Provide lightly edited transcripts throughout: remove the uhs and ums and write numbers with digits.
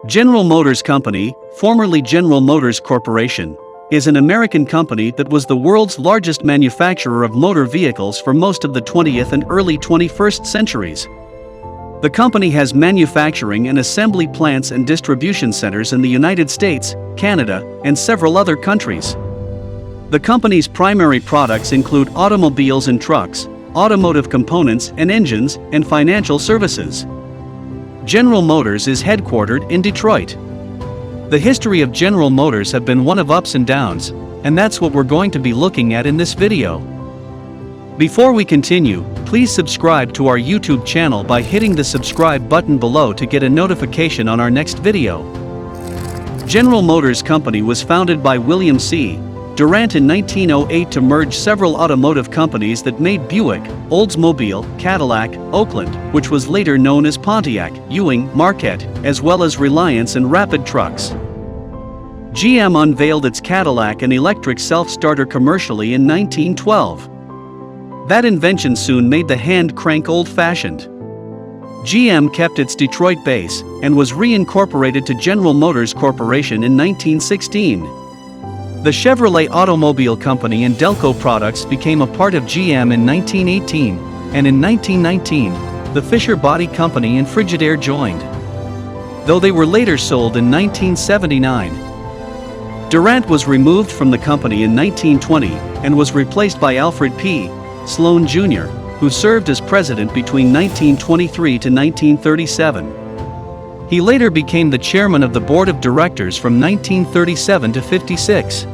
General Motors Company, formerly General Motors Corporation, is an American company that was the world's largest manufacturer of motor vehicles for most of the 20th and early 21st centuries. The company has manufacturing and assembly plants and distribution centers in the United States, Canada, and several other countries. The company's primary products include automobiles and trucks, automotive components and engines, and financial services. General Motors is headquartered in Detroit. The history of General Motors have been one of ups and downs, and that's what we're going to be looking at in this video. Before we continue, please subscribe to our YouTube channel by hitting the subscribe button below to get a notification on our next video. General Motors Company was founded by William C. Durant in 1908 to merge several automotive companies that made Buick, Oldsmobile, Cadillac, Oakland, which was later known as Pontiac, Ewing, Marquette, as well as Reliance and Rapid trucks. GM unveiled its Cadillac and electric self-starter commercially in 1912. That invention soon made the hand crank old-fashioned. GM kept its Detroit base and was reincorporated to General Motors Corporation in 1916. The Chevrolet Automobile Company and Delco products became a part of GM in 1918, and in 1919, the Fisher Body Company and Frigidaire joined, though they were later sold in 1979. Durant was removed from the company in 1920 and was replaced by Alfred P. Sloan Jr., who served as president between 1923 to 1937. He later became the chairman of the board of directors from 1937 to 56.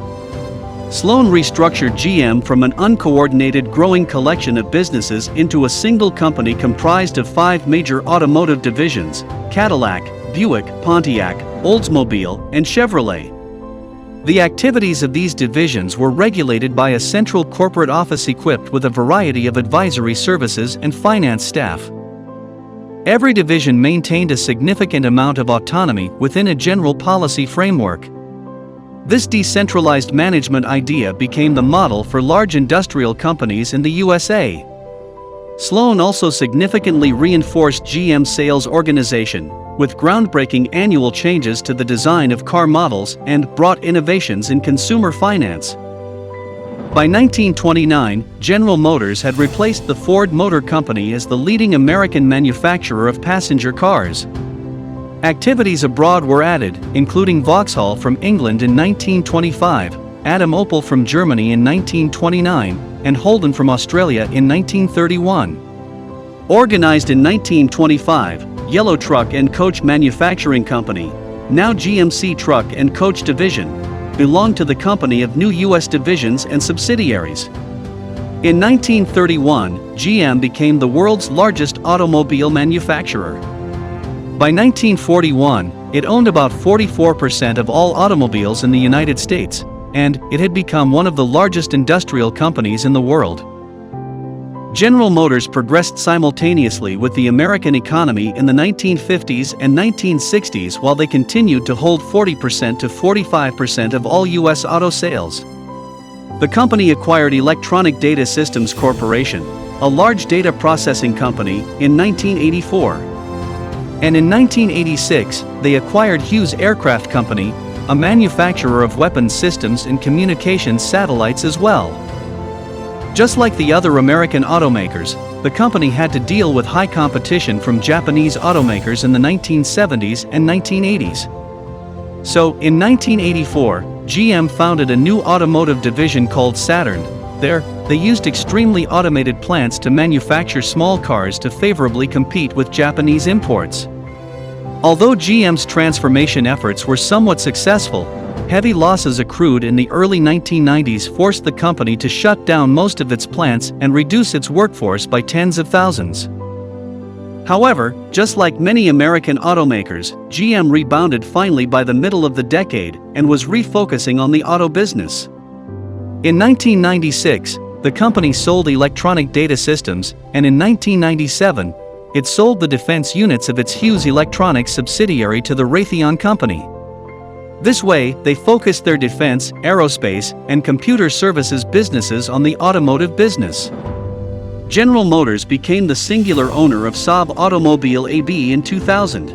Sloan restructured GM from an uncoordinated growing collection of businesses into a single company comprised of 5 major automotive divisions: Cadillac, Buick, Pontiac, Oldsmobile, and Chevrolet. The activities of these divisions were regulated by a central corporate office equipped with a variety of advisory services and finance staff. Every division maintained a significant amount of autonomy within a general policy framework. This decentralized management idea became the model for large industrial companies in the USA. Sloan also significantly reinforced GM's sales organization, with groundbreaking annual changes to the design of car models and brought innovations in consumer finance. By 1929, General Motors had replaced the Ford Motor Company as the leading American manufacturer of passenger cars. Activities abroad were added, including Vauxhall from England in 1925, Adam Opel from Germany in 1929, and Holden from Australia in 1931. Organized in 1925, Yellow Truck and Coach Manufacturing Company, now GMC Truck and Coach Division, belonged to the company of new U.S. divisions and subsidiaries. In 1931, GM became the world's largest automobile manufacturer. By 1941, it owned about 44% of all automobiles in the United States, and it had become one of the largest industrial companies in the world. General Motors progressed simultaneously with the American economy in the 1950s and 1960s while they continued to hold 40% to 45% of all U.S. auto sales. The company acquired Electronic Data Systems Corporation, a large data processing company, in 1984. And in 1986, they acquired Hughes Aircraft Company, a manufacturer of weapons systems and communications satellites as well. Just like the other American automakers, the company had to deal with high competition from Japanese automakers in the 1970s and 1980s. So, in 1984, GM founded a new automotive division called Saturn. There, they used extremely automated plants to manufacture small cars to favorably compete with Japanese imports. Although GM's transformation efforts were somewhat successful, heavy losses accrued in the early 1990s forced the company to shut down most of its plants and reduce its workforce by tens of thousands. However, just like many American automakers, GM rebounded finally by the middle of the decade and was refocusing on the auto business. In 1996, the company sold Electronic Data Systems, and in 1997, it sold the defense units of its Hughes Electronics subsidiary to the Raytheon Company. This way, they focused their defense, aerospace, and computer services businesses on the automotive business. General Motors became the singular owner of Saab Automobile AB in 2000.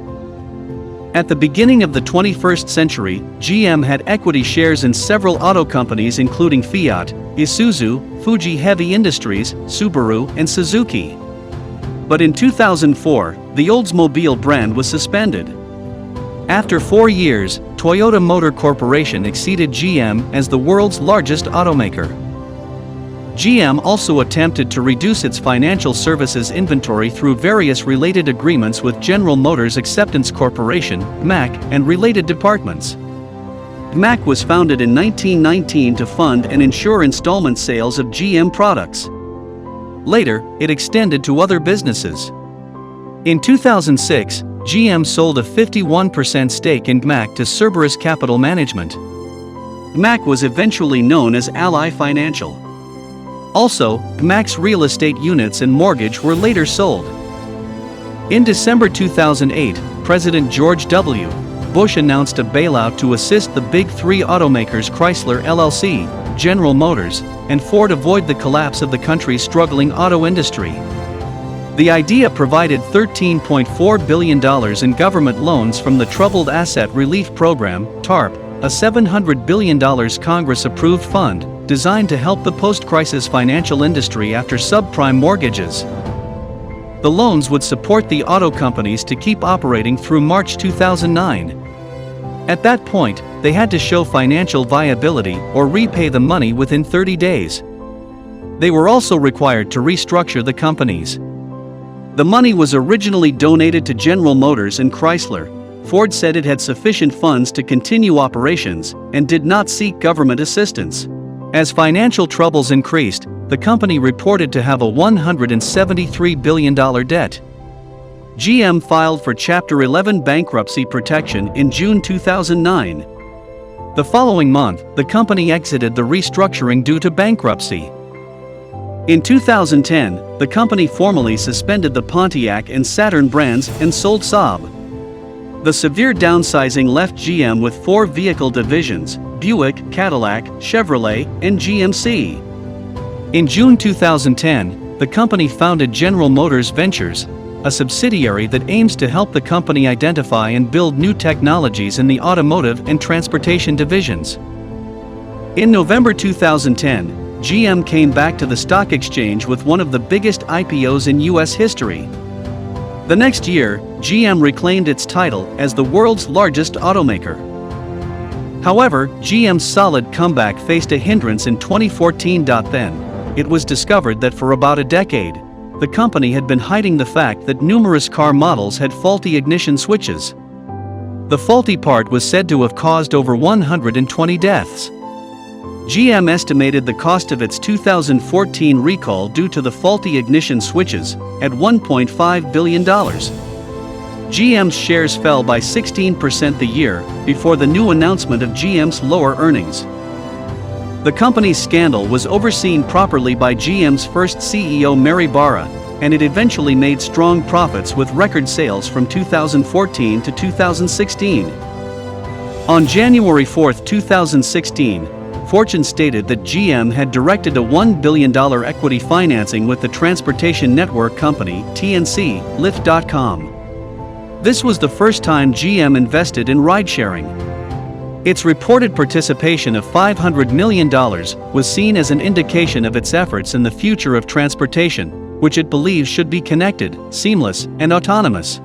At the beginning of the 21st century, GM had equity shares in several auto companies including Fiat, Isuzu, Fuji Heavy Industries, Subaru, and Suzuki. But in 2004, the Oldsmobile brand was suspended. After 4 years, Toyota Motor Corporation exceeded GM as the world's largest automaker. GM also attempted to reduce its financial services inventory through various related agreements with General Motors Acceptance Corporation, MAC, and related departments. MAC was founded in 1919 to fund and insure installment sales of GM products. Later, it extended to other businesses. In 2006, GM sold a 51% stake in MAC to Cerberus Capital Management. MAC was eventually known as Ally Financial. Also, MAC's real estate units and mortgage were later sold. In December 2008, President George W. Bush announced a bailout to assist the big three automakers Chrysler LLC, General Motors, and Ford avoid the collapse of the country's struggling auto industry. The idea provided $13.4 billion in government loans from the Troubled Asset Relief Program, TARP, a $700 billion Congress-approved fund, designed to help the post-crisis financial industry after subprime mortgages. The loans would support the auto companies to keep operating through March 2009. At that point, they had to show financial viability or repay the money within 30 days. They were also required to restructure the companies. The money was originally donated to General Motors and Chrysler. Ford said it had sufficient funds to continue operations and did not seek government assistance. As financial troubles increased, the company reported to have a $173 billion debt. GM filed for Chapter 11 bankruptcy protection in June 2009. The following month, the company exited the restructuring due to bankruptcy. In 2010, the company formally suspended the Pontiac and Saturn brands and sold Saab. The severe downsizing left GM with 4 vehicle divisions: Buick, Cadillac, Chevrolet, and GMC. In June 2010, the company founded General Motors Ventures, a subsidiary that aims to help the company identify and build new technologies in the automotive and transportation divisions. In November 2010, GM came back to the stock exchange with one of the biggest IPOs in U.S. history. The next year, GM reclaimed its title as the world's largest automaker. However, GM's solid comeback faced a hindrance in 2014. Then, it was discovered that for about a decade, the company had been hiding the fact that numerous car models had faulty ignition switches. The faulty part was said to have caused over 120 deaths. GM estimated the cost of its 2014 recall due to the faulty ignition switches at $1.5 billion. GM's shares fell by 16% the year before the new announcement of GM's lower earnings. The company's scandal was overseen properly by GM's first CEO Mary Barra, and it eventually made strong profits with record sales from 2014 to 2016. On January 4, 2016, Fortune stated that GM had directed a $1 billion equity financing with the transportation network company TNC, Lyft.com. This was the first time GM invested in ride-sharing. Its reported participation of $500 million was seen as an indication of its efforts in the future of transportation, which it believes should be connected, seamless, and autonomous.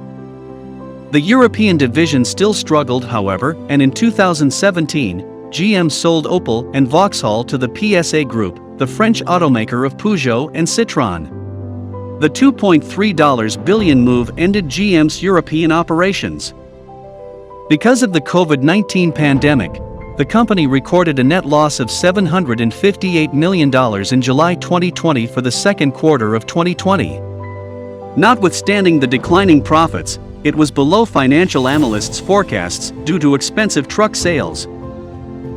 The European division still struggled, however, and in 2017, GM sold Opel and Vauxhall to the PSA Group, the French automaker of Peugeot and Citroën. The $2.3 billion move ended GM's European operations. Because of the COVID-19 pandemic, the company recorded a net loss of $758 million in July 2020 for the second quarter of 2020. Notwithstanding the declining profits, it was below financial analysts' forecasts due to expensive truck sales.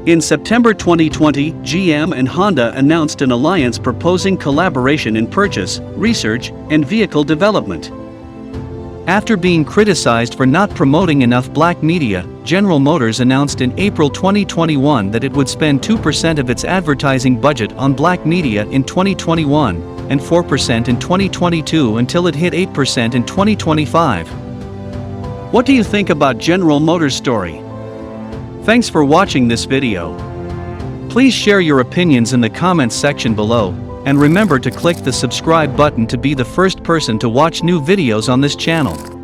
In September 2020, GM and Honda announced an alliance proposing collaboration in purchase, research, and vehicle development. After being criticized for not promoting enough black media, General Motors announced in April 2021 that it would spend 2% of its advertising budget on black media in 2021 and 4% in 2022 until it hit 8% in 2025. What do you think about General Motors' story? Thanks for watching this video. Please share your opinions in the comments section below, and remember to click the subscribe button to be the first person to watch new videos on this channel.